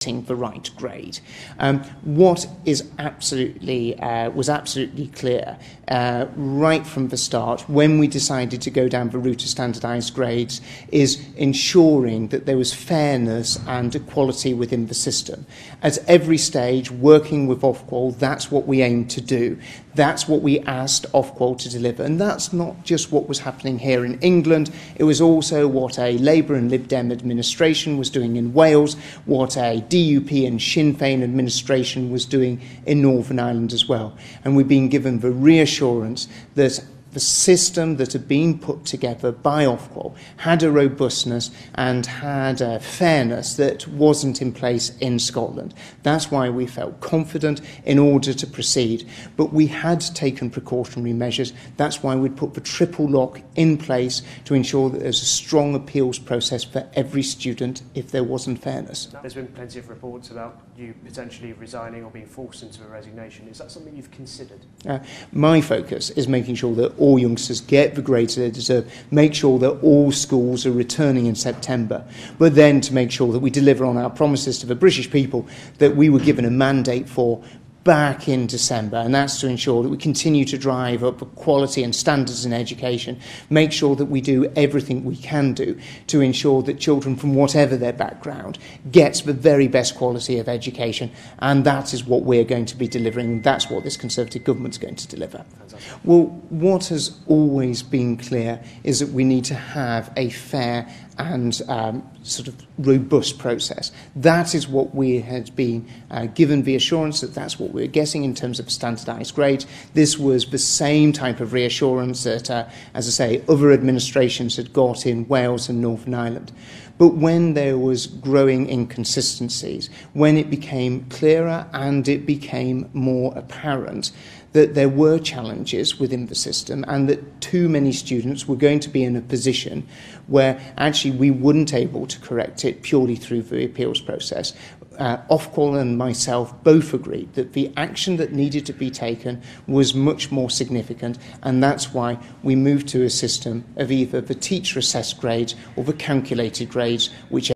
the right grade. What is absolutely was absolutely clear right from the start when we decided to go down the route of standardised grades is ensuring that there was fairness and equality within the system. At every stage, working with Ofqual, that's what we aimed to do. That's what we asked Ofqual to deliver. And that's not just what was happening here in England, it was also what a Labour and Lib Dem administration was doing in Wales, what a DUP and Sinn Féin administration was doing in Northern Ireland as well. And we've been given the reassurance that the system that had been put together by Ofqual had a robustness and had a fairness that wasn't in place in Scotland. That's why we felt confident in order to proceed. But we had taken precautionary measures. That's why we'd put the triple lock in place to ensure that there's a strong appeals process for every student if there wasn't fairness. There's been plenty of reports about you potentially resigning or being forced into a resignation. Is that something you've considered? My focus is making sure that all youngsters get the grades they deserve, make sure that all schools are returning in September, but then to make sure that we deliver on our promises to the British people that we were given a mandate for back in December, and that's to ensure that we continue to drive up quality and standards in education, make sure that we do everything we can do to ensure that children from whatever their background gets the very best quality of education, and that is what we're going to be delivering. That's what this Conservative government's going to deliver. Fantastic. Well, what has always been clear is that we need to have a fair and sort of robust process. That is what we had been given the assurance that that's what we're getting in terms of standardised grades. This was the same type of reassurance that, as I say, other administrations had got in Wales and Northern Ireland. But when there was growing inconsistencies, when it became clearer and it became more apparent that there were challenges within the system and that too many students were going to be in a position where actually we weren't able to correct it purely through the appeals process, Ofqual and myself both agreed that the action that needed to be taken was much more significant, and that's why we moved to a system of either the teacher assessed grades or the calculated grades, which